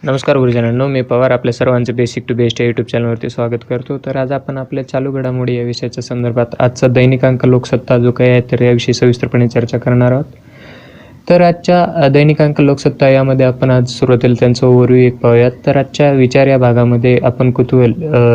नमस्कार गुरुजनांनो, मी पवार आपल्या सर्वांचे बेसिक टू बेस्ट या यूट्यूब चॅनलवरती स्वागत करतो. तर आज आपण आपल्या चालू घडामोडी या विषयाच्या संदर्भात आजचा दैनिक अंक लोकसत्ता जो काही आहे तर याविषयी सविस्तरपणे चर्चा करणार आहोत. तर आजच्या दैनिक अंक लोकसत्ता यामध्ये आपण आज सुरुवातीला त्यांचं ओव्हरव्ह्यू एक पाहूयात. तर आजच्या विचार या भागामध्ये आपण कुतूहल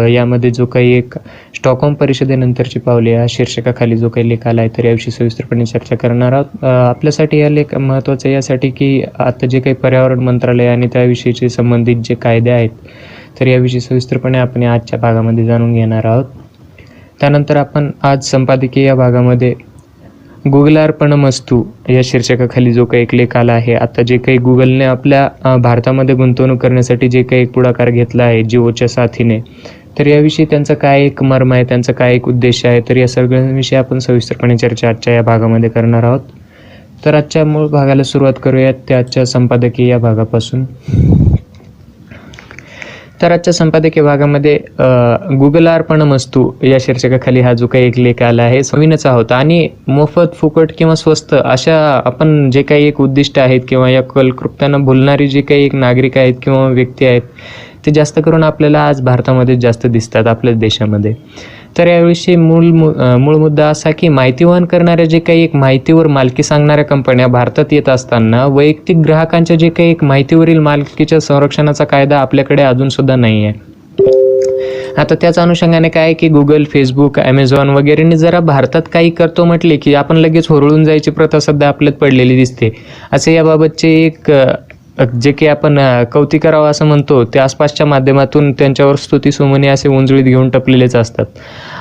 यामध्ये जो काही एक स्टॉकहोम परिषदेनंतरची पावले या शीर्षकाखाली जो काही लेख आला आहे तर याविषयी सविस्तरपणे चर्चा करणार आहोत. आपल्यासाठी हा लेख महत्त्वाचा यासाठी की आता जे काही पर्यावरण मंत्रालय आणि त्याविषयीचे संबंधित जे कायदे आहेत तर याविषयी सविस्तरपणे आपण आजच्या भागामध्ये जाणून घेणार आहोत. त्यानंतर आपण आज संपादकीय या भागामध्ये गुगलार्पणमस्तु या शीर्षकाखाली जो काही एक लेख आला आहे, आता जे काही गुगलने आपल्या भारतामध्ये गुंतवणूक करण्यासाठी जे काही एक पुढाकार घेतला आहे जिओच्या साथीने, तर याविषयी त्यांचं काय एक मर्म आहे, त्यांचा काय एक उद्देश आहे, तर या सगळ्यांविषयी आपण सविस्तरपणे चर्चा आजच्या या भागामध्ये करणार आहोत. तर आजच्या मूळ भागाला सुरुवात करूयात त्या आजच्या संपादकीय या भागापासून. तर आजच्या संपादकीय भागामध्ये गुगलार्पणमस्तु या शीर्षकाखाली हा जो काही एक लेख आला आहे नवीनच आहोत आणि मोफत, फुकट किंवा स्वस्त अशा आपण जे काही एक उद्दिष्ट आहेत किंवा या कलकृत्यांना भुलणारी जे काही एक नागरिक आहेत किंवा व्यक्ती आहेत ते जास्त करून आपल्याला आज भारतामध्ये जास्त दिसतात आपल्या देशामध्ये. तर याविषयी मूळ मुद्दा असा की माहितीवहन करणाऱ्या जे काही एक माहितीवर मालकी सांगणाऱ्या कंपन्या भारतात येत असताना वैयक्तिक ग्राहकांच्या जे काही एक माहितीवरील मालकीच्या संरक्षणाचा कायदा आपल्याकडे अजूनसुद्धा नाही आहे. आता त्याच अनुषंगाने काय की गुगल, फेसबुक, ॲमेझॉन वगैरेने जरा भारतात काही करतो म्हटले की आपण लगेच होरळून जायची प्रथा सध्या आपल्यात पडलेली दिसते. असे याबाबतचे एक जे की आपण कौतिक करावं असं म्हणतो ते आसपासच्या माध्यमातून त्यांच्यावर स्तुतीसुमने असे उंजळीत घेऊन टपलेलेच असतात.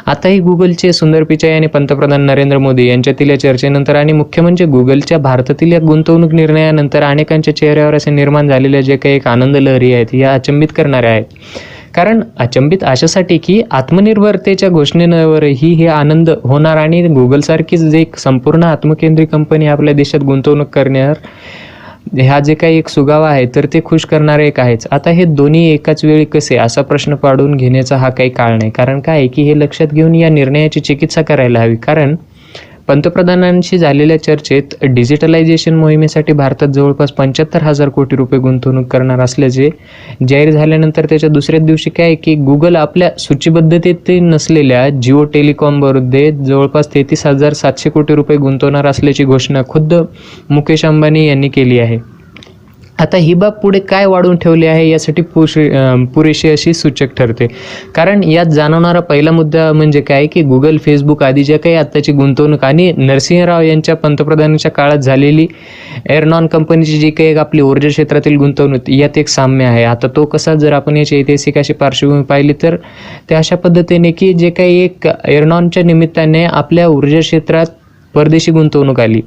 आताही गुगलचे सुंदर पिचाई आणि पंतप्रधान नरेंद्र मोदी यांच्यातील या चर्चेनंतर आणि मुख्य म्हणजे गुगलच्या भारतातील या गुंतवणूक निर्णयानंतर अनेकांच्या चेहऱ्यावर असे निर्माण झालेल्या जे काही एक आनंद लहरी आहेत या अचंबित करणाऱ्या आहेत. कारण अचंबित अशासाठी की आत्मनिर्भरतेच्या घोषणेवरही हे आनंद होणार आणि गुगलसारखीच जे एक संपूर्ण आत्मकेंद्रित कंपनी आपल्या देशात गुंतवणूक करणार ह्या जे काही एक सुगावा आहे तर ते खुश करणारे एक आहेच. आता हे दोन्ही एकाच वेळी कसे असा प्रश्न पाडून घेण्याचा हा काही काळ नाही. कारण काय आहे की हे लक्षात घेऊन या निर्णयाची चिकित्सा करायला हवी. कारण पंतप्रधानांशी झालेल्या चर्चेत डिजिटलायझेशन मोहिमेसाठी भारतात जवळपास 75,000 कोटी रुपये गुंतवणूक करणार असल्याचे जाहीर झाल्यानंतर त्याच्या दुसऱ्याच दिवशी काय की गुगल आपल्या सूचीबद्धतेत नसलेल्या जिओ टेलिकॉममध्ये जवळपास 33,700 कोटी रुपये गुंतवणार असल्याची घोषणा खुद्द मुकेश अंबानी यांनी केली आहे. आता ही बाब पुढे काय वाढवून ठेवली आहे यासाठी पुरेशी अशी सूचक ठरते. कारण यात जाणवणारा पहिला मुद्दा म्हणजे काय की गुगल, फेसबुक आदी ज्या काही आत्ताची गुंतवणूक आणि नरसिंहराव यांच्या पंतप्रधानांच्या काळात झालेली एअरनॉन कंपनीची जी काही आपली ऊर्जा क्षेत्रातील गुंतवणूक यात एक साम्य आहे. आता तो कसा जर आपण याची ऐतिहासिक अशी पार्श्वभूमी पाहिली तर ते अशा पद्धतीने की जे काही एक एअरनॉनच्या निमित्ताने आपल्या ऊर्जा क्षेत्रात परदेशी गुंतवणूक आली,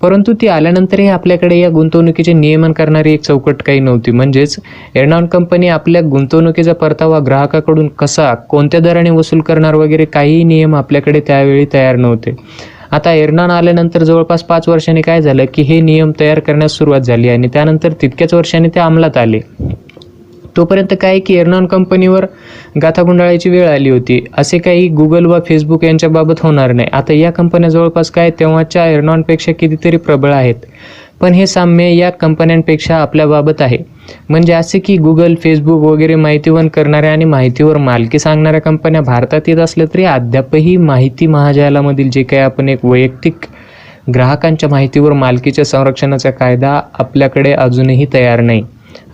परंतु ती आल्यानंतरही आपल्याकडे या गुंतवणुकीचे नियमन करणारी एक चौकट काही नव्हती. म्हणजेच एअरनॉन कंपनी आपल्या गुंतवणुकीचा परतावा ग्राहकाकडून कसा, कोणत्या दराने वसूल करणार वगैरे काही नियम आपल्याकडे त्यावेळी तयार नव्हते. आता एअरनॉन आल्यानंतर जवळपास 5 वर्षांनी काय झालं की हे नियम तयार करण्यास सुरुवात झाली आणि त्यानंतर तितक्याच वर्षांनी ते अंमलात आले. तोपर्यंत काय की एअरनॉन कंपनीवर गाथा गुंडाळायची वेळ आली होती. असे काही गुगल व फेसबुक यांच्याबाबत होणार नाही. आता या कंपन्या जवळपास काय तेव्हाच्या एअरनॉनपेक्षा कितीतरी प्रबळ आहेत, पण हे साम्य या कंपन्यांपेक्षा आपल्याबाबत आहे. म्हणजे असे की गुगल, फेसबुक वगैरे माहितीवहन करणाऱ्या आणि माहितीवर मालकी सांगणाऱ्या कंपन्या भारतात येत असल्या तरी अद्यापही माहिती महाजालामधील जे काही आपण एक वैयक्तिक ग्राहकांच्या माहितीवर मालकीच्या संरक्षणाचा कायदा आपल्याकडे अजूनही तयार नाही.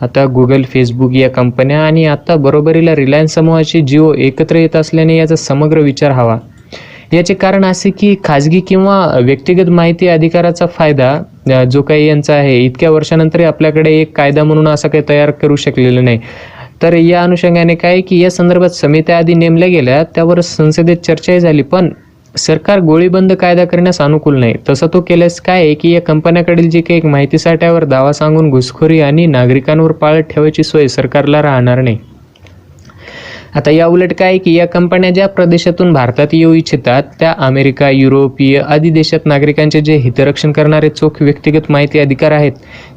आता गुगल, फेसबुक या कंपन्या आणि आता बरोबरीला रिलायन्स समूहाची जिओ एकत्र येत असल्याने याचा समग्र विचार हवा. याचे कारण असे की खाजगी किंवा व्यक्तिगत माहिती अधिकाराचा फायदा जो काही यांचा आहे इतक्या वर्षानंतरही आपल्याकडे एक कायदा म्हणून असा काही तयार करू शकलेलं नाही. तर या अनुषंगाने काय की या संदर्भात समित्या आधी नेमल्या गेल्या, त्यावर संसदेत चर्चाही झाली, पण सरकार गोळीबंद कायदा करण्यास अनुकूल नाही. तसं तो केल्यास काय आहे की या कंपन्याकडील जी काही माहिती साठ्यावर दावा सांगून घुसखोरी आणि नागरिकांवर पाळत ठेवायची सोय सरकारला राहणार नाही. आता या उलट काय की या कंपन्या ज्या प्रदेशातून भारतात येऊ इच्छितात त्या अमेरिका, युरोपीय आदी देशात नागरिकांचे जे हितरक्षण करणारे चोख व्यक्तिगत माहिती अधिकार आहेत,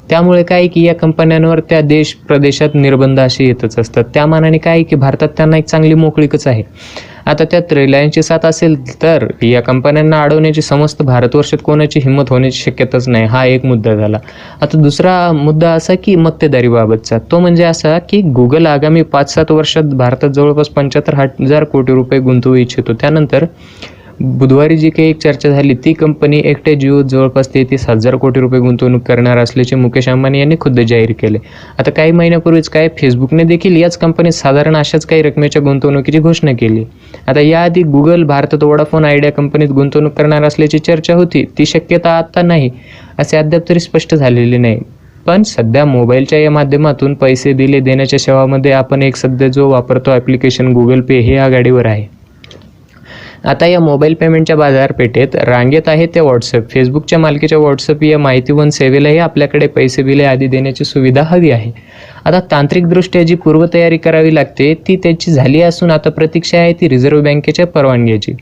त्यामुळे काय की या कंपन्यांवर त्या देश प्रदेशात निर्बंध असे येतच असतात. त्या मानाने काय की भारतात त्यांना एक चांगली मोकळीकच आहे. आता त्यात रिलायन्सची साथ असेल तर या कंपन्यांना अडवण्याची समस्त भारतवर्षात कोणाची हिंमत होण्याची शक्यताच नाही. हा एक मुद्दा झाला. आता दुसरा मुद्दा असा की मक्तेदारीबाबतचा, तो म्हणजे असा की गुगल आगामी 5-7 वर्षात भारतात जवळपास 75,000 कोटी रुपये गुंतवू इच्छितो. त्यानंतर बुधवारी जी काही एक चर्चा झाली ती कंपनी एकट्या जिओ जवळपास 33,000 कोटी रुपये गुंतवणूक करणार असल्याचे मुकेश अंबानी यांनी खुद्द जाहीर केले. आता काही महिन्यापूर्वीच काय फेसबुकने देखील याच कंपनीत साधारण अशाच काही रकमेच्या गुंतवणुकीची घोषणा केली. आता याआधी गुगल भारतात वोडाफोन आयडिया कंपनीत गुंतवणूक करणार असल्याची चर्चा होती. ती शक्यता आता नाही असे अद्याप तरी स्पष्ट झालेले नाही. पण सध्या मोबाईलच्या या माध्यमातून पैसे दिले देण्याच्या सेवामध्ये आपण एक सध्या जो वापरतो ॲप्लिकेशन गुगल पे हे आघाडीवर आहे. आता या मोबाईल पेमेंटच्या बाजारपेठेत रांगेत आहे ते व्हॉट्सअप. फेसबुकच्या मालकीच्या व्हॉट्सअप या माहितीवन सेवेलाही आपल्याकडे पैसे बिले आधी देण्याची सुविधा हवी आहे. आता तांत्रिकदृष्ट्या जी पूर्वतयारी करावी लागते ती त्याची झाली असून आता प्रतीक्षा आहे ती रिझर्व्ह बँकेच्या परवानगीची.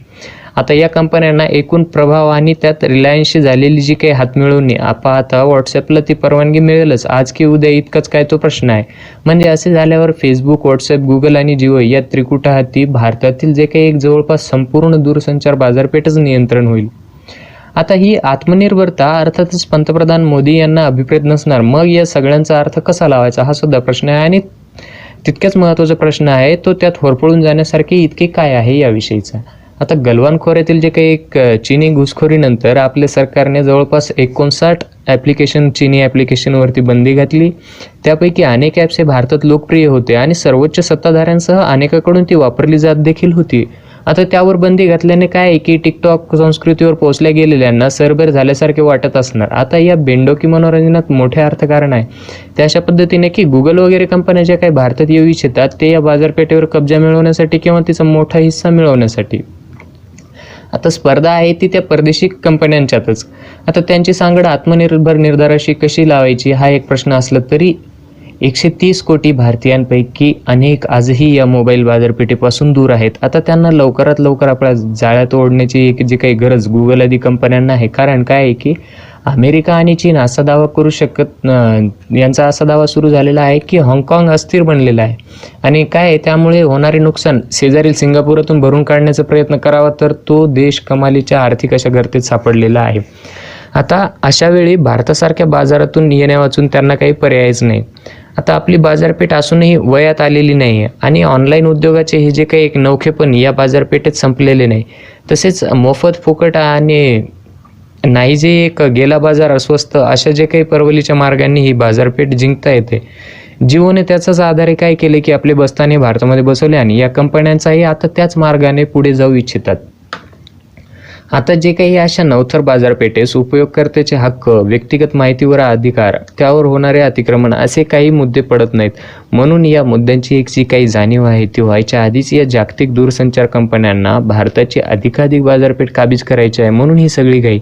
आता या कंपन्यांना एकूण प्रभाव आणि त्यात रिलायन्सशी झालेली जी काही हातमिळवणी आता व्हॉट्सॲपला ती परवानगी मिळेलच आज की उद्या इतकंच काय तो प्रश्न आहे. म्हणजे असे झाल्यावर फेसबुक, व्हॉट्सॲप, गुगल आणि जिओ या त्रिकुटाहाती भारतातील जे काही एक जवळपास संपूर्ण दूरसंचार बाजारपेठच नियंत्रण होईल. आता ही आत्मनिर्भरता अर्थातच पंतप्रधान मोदी यांना अभिप्रेत नसणार. मग या सगळ्यांचा अर्थ कसा लावायचा हा सुद्धा प्रश्न आहे आणि तितक्याच महत्त्वाचा प्रश्न आहे तो त्यात होरपळून जाण्यासारखे इतके काय आहे याविषयीचा. आता गलवान खोऱ्यातील जे काही एक चीनी घुसखोरीनंतर आपल्या सरकारने जवळपास 59 चीनी ॲप्लिकेशनवरती बंदी घातली. त्यापैकी अनेक ॲप्स हे भारतात लोकप्रिय होते आणि सर्वोच्च सत्ताधाऱ्यांसह अनेकाकडून ती वापरली जात देखील होती. आता त्यावर बंदी घातल्याने काय आहे की टिकटॉक संस्कृतीवर पोहोचल्या गेलेल्यांना सरभर झाल्यासारखे वाटत असणार. आता या बेंडोकी मनोरंजनात मोठे अर्थकारण आहे. त्या अशा पद्धतीने की गुगल वगैरे कंपन्या ज्या काही भारतात येऊ इच्छितात ते या बाजारपेठेवर कब्जा मिळवण्यासाठी किंवा तिचा मोठा हिस्सा मिळवण्यासाठी. आता स्पर्धा आहे ती त्या परदेशी कंपन्यांच्यातच. आता त्यांची सांगड आत्मनिर्भर निर्धाराशी कशी लावायची हा एक प्रश्न असला तरी 130 कोटी भारतीयांपैकी अनेक आजही या मोबाईल बाजारपेठेपासून दूर आहेत. आता त्यांना लवकरात लवकर आपल्या जाळ्यात ओढण्याची एक जी काही गरज गुगल आदी कंपन्यांना आहे. कारण काय आहे की अमेरिका आणि चीन असा दावा करू यांचा असा दावा सुरू झालेला आहे की हाँगकाँग अस्थिर बनलेला आहे आणि काय आहे त्यामुळे होणारे नुकसान शेजारील सिंगापूरातून भरून काढण्याचा प्रयत्न करावा तर तो देश कमालीच्या आर्थिक अशा गर्तेत सापडलेला आहे. आता अशा वेळी भारतासारख्या बाजारातून येण्या वाचून त्यांना काही पर्यायच नाही. आता आपली बाजारपेठ असूनही वयात आलेली नाही आहे आणि ऑनलाईन उद्योगाचे हे जे काही एक नवखेपण या बाजारपेठेत संपलेले नाही. तसेच मोफत फुकट आणि नाही जे एक गेला बाजार अस्वस्थ अशा जे काही परवलीच्या मार्गांनी ही बाजारपेठ जिंकता येते. जिओने त्याचाच आधारे काय केले की आपले बस्ताने भारतामध्ये बसवले आणि या कंपन्यांचाही आता त्याच मार्गाने पुढे जाऊ इच्छितात. आता जे काही अशा नवथर बाजारपेठेस उपयोगकर्त्याचे हक्क, व्यक्तिगत माहितीवर अधिकार, त्यावर होणारे अतिक्रमण असे काही मुद्दे पडत नाहीत. म्हणून या मुद्द्यांची एक जी काही जाणीव आहे ती व्हायच्या आधीच या जागतिक दूरसंचार कंपन्यांना भारताची अधिकाधिक बाजारपेठ काबीज करायची आहे. म्हणून ही सगळी काही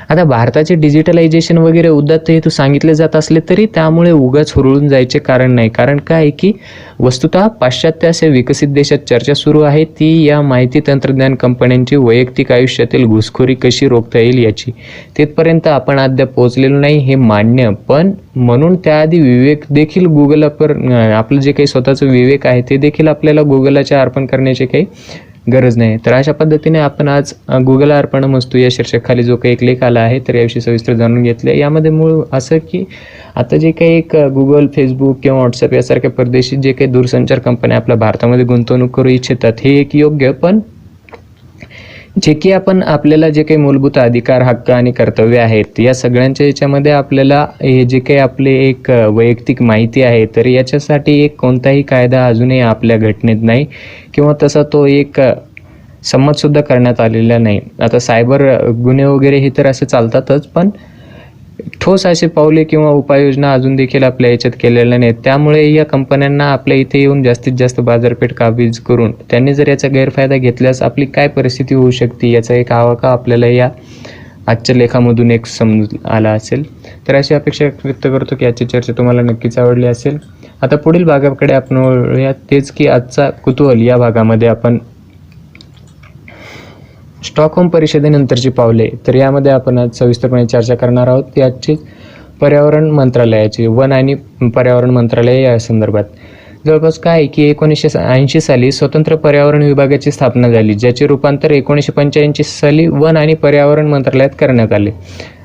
आता भारताचे डिजिटलायझेशन वगैरे उदात्त हेतू सांगितले जात असले तरी त्यामुळे उगाच हुरळून जायचे कारण नाही. कारण काय आहे की वस्तुतः पाश्चात्य असे विकसित देशात चर्चा सुरू आहे ती या माहिती तंत्रज्ञान कंपन्यांची वैयक्तिक आयुष्यातील घुसखोरी कशी रोखता येईल याची. तिथपर्यंत आपण अद्याप पोहोचलेलो नाही हे मान्य, पण म्हणून त्याआधी विवेक देखील गुगल आपलं जे काही स्वतःचं विवेक आहे ते देखील आपल्याला गुगलाच्या अर्पण करण्याची काही गरज नाही. तर अशा पद्धतीने आपण आज गुगल अर्पणमस्तु या शीर्षकाखाली जो काही एक लेख आला आहे तर याविषयी सविस्तर जाणून घेतले. यामध्ये मूळ असं की आता जे काही एक गुगल, फेसबुक किंवा व्हॉट्सअप यासारख्या परदेशी जे काही दूरसंचार कंपन्या आपल्या भारतामध्ये गुंतवणूक करू इच्छितात हे एक योग्य, पण जे की आपण आपल्याला जे काही मूलभूत अधिकार, हक्क आणि कर्तव्य आहेत या सगळ्यांच्या याच्यामध्ये आपल्याला हे जे काही आपले एक वैयक्तिक माहिती आहे तर याच्यासाठी एक कोणताही कायदा अजूनही आपल्या घटनेत नाही किंवा तसा तो एक संमतसुद्धा करण्यात आलेला नाही. आता सायबर गुन्हे वगैरे हे तर असे चालतातच, पण ठोस असे पावले किंवा उपाययोजना अजून देखील आपल्या याच्यात केलेल्या नाहीत. त्यामुळे या कंपन्यांना आपल्या इथे येऊन जास्तीत जास्त बाजारपेठ काबीज करून त्यांनी जर याचा गैरफायदा घेतल्यास आपली काय परिस्थिती होऊ शकते याचा एक आवाका आपल्याला या आजच्या लेखामधून एक समजून आला असेल. तर अशी अपेक्षा व्यक्त करतो की आजची चर्चा तुम्हाला नक्कीच आवडली असेल. आता पुढील भागाकडे आपण वळूयात. तेच की आजचा कुतूहल या भागामध्ये आपण स्टॉकहोम परिषदेनंतरची पावले, तर यामध्ये आपण आज सविस्तरपणे चर्चा करणार आहोत. ती आजची पर्यावरण मंत्रालयाची, वन आणि पर्यावरण मंत्रालय या संदर्भात. जवळपास काय आहे की 1980 साली स्वतंत्र पर्यावरण विभागाची स्थापना झाली, ज्याचे रूपांतर 1985 साली वन आणि पर्यावरण मंत्रालयात करण्यात आले.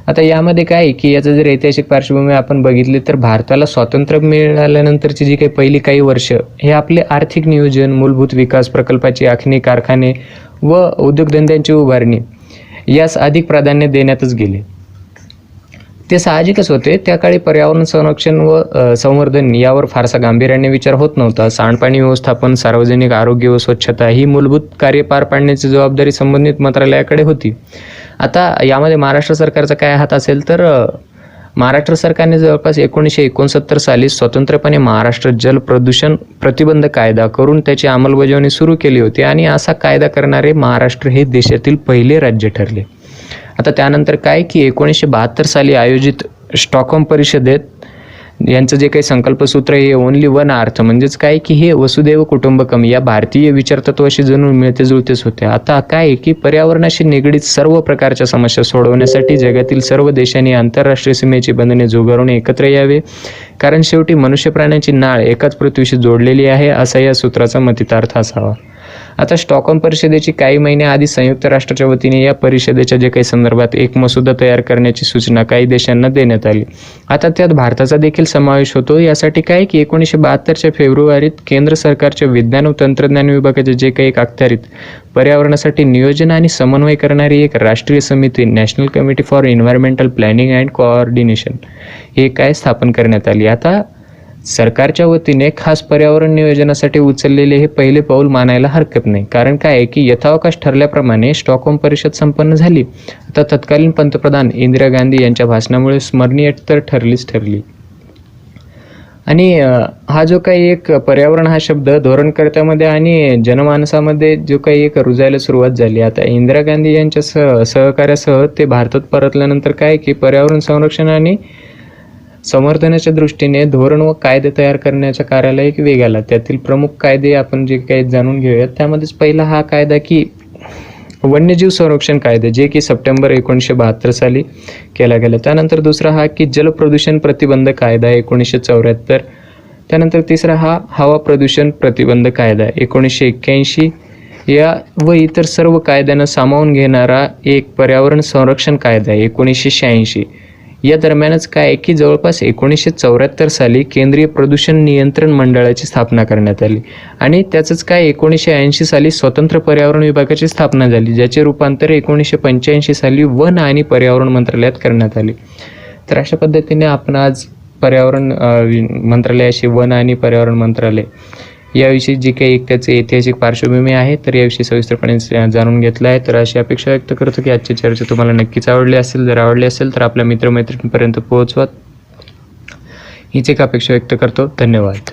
आता यामध्ये काय आहे की याचं जर ऐतिहासिक पार्श्वभूमी आपण बघितली तर भारताला स्वातंत्र्य मिळाल्यानंतरची जी काही पहिली काही वर्ष हे आपले आर्थिक नियोजन, मूलभूत विकास प्रकल्पाची आखणी, कारखाने व उद्योगधंद्यांची उभारणी यास अधिक प्राधान्य देण्यातच गेले. ते साहजिकच होते. त्या काळी पर्यावरण संरक्षण व संवर्धन यावर फारसा गांभीर्याने विचार होत नव्हता. सांडपाणी व्यवस्थापन, सार्वजनिक आरोग्य व स्वच्छता ही मूलभूत कार्य पार पाडण्याची जबाबदारी संबंधित मंत्रालयाकडे होती. आता यामध्ये महाराष्ट्र सरकारचा काय हात असेल तर महाराष्ट्र सरकारने जवळपास 1969 साली स्वतंत्रपणे महाराष्ट्र जल प्रदूषण प्रतिबंध कायदा करून त्याची अंमलबजावणी सुरू केली होती आणि असा कायदा करणारे महाराष्ट्र हे देशातील पहिले राज्य ठरले. आता त्यानंतर काय की 1972 साली आयोजित स्टॉकहोम परिषदेत यांचं जे काही संकल्पसूत्र हे ओनली वन अर्थ म्हणजेच काय की हे वसुदैव कुटुंबकम या भारतीय विचारतत्वाशी जणू मिळते जुळतेच होते. आता काय की पर्यावरणाशी निगडीत सर्व प्रकारच्या समस्या सोडवण्यासाठी जगातील सर्व देशांनी आंतरराष्ट्रीय सीमेची बंधने झुगारून एकत्र यावे, कारण शेवटी मनुष्य प्राण्यांची नाळ एकाच पृथ्वीशी जोडलेली आहे असा या सूत्राचा मतितार्थ असावा. आता स्टॉकहोम परिषदेची काही महिन्याआधी संयुक्त राष्ट्राच्या वतीने या परिषदेच्या जे काही संदर्भात एक मसुदा तयार करण्याची सूचना काही देशांना देण्यात आली. आता त्यात भारताचा देखील समावेश होतो. यासाठी काय की 1972च्या फेब्रुवारीत केंद्र सरकारच्या विज्ञान व तंत्रज्ञान विभागाचे जे काही एक अखत्यारीत पर्यावरणासाठी नियोजन आणि समन्वय करणारी एक राष्ट्रीय समिती national committee for environmental planning and coordination हे काय स्थापन करण्यात आली. आता सरकारच्या वतीने खास पर्यावरण नियोजनासाठी उचललेले हे पहिले पाऊल मानायला हरकत नाही, कारण काय आहे की यथावकाश ठरल्याप्रमाणे स्टॉकहोम परिषद संपन्न झाली. आता तत्कालीन पंतप्रधान इंदिरा गांधी यांच्या भाषणामुळे स्मरणीय तर ठरली. आणि हा जो काही एक पर्यावरण हा शब्द धोरणकर्त्यामध्ये आणि जनमानसामध्ये जो काही एक रुजायला सुरुवात झाली. आता इंदिरा गांधी यांच्या सहकार्यासह ते भारतात परतल्यानंतर काय की पर्यावरण संरक्षण आणि संवर्धनाच्या दृष्टीने धोरण व कायदे तयार करण्याच्या कार्याला एक वेग आला. त्यातील प्रमुख कायदे आपण जे काही जाणून घेऊयात. त्यामध्येच पहिला हा कायदा की वन्यजीव संरक्षण कायदा, जे की सप्टेंबर 1972 साली केला गेला. त्यानंतर दुसरा हा की जल प्रदूषण प्रतिबंध कायदा 1974. त्यानंतर तिसरा हा हवा प्रदूषण प्रतिबंध कायदा 1981 या व इतर सर्व कायद्यांना सामावून घेणारा एक पर्यावरण संरक्षण कायदा 1986. या दरम्यानच काय की जवळपास 1974 साली केंद्रीय प्रदूषण नियंत्रण मंडळाची स्थापना करण्यात आली आणि त्याचंच काय 1980 साली स्वतंत्र पर्यावरण विभागाची स्थापना झाली, ज्याचे रूपांतर 1985 साली वन आणि पर्यावरण मंत्रालयात करण्यात आले. तर अशा पद्धतीने आपण आज पर्यावरण मंत्रालयाशी वन आणि पर्यावरण मंत्रालय याविषयी जी काही एक त्याचे ऐतिहासिक पार्श्वभूमी आहे तर याविषयी सविस्तरपणे जाणून घेतलं आहे. तर अशी अपेक्षा व्यक्त करतो की आजची चर्चा तुम्हाला नक्कीच आवडली असेल. जर आवडली असेल तर आपल्या मित्रमैत्रिणींपर्यंत पोहोचवा हीच एक अपेक्षा व्यक्त करतो. धन्यवाद.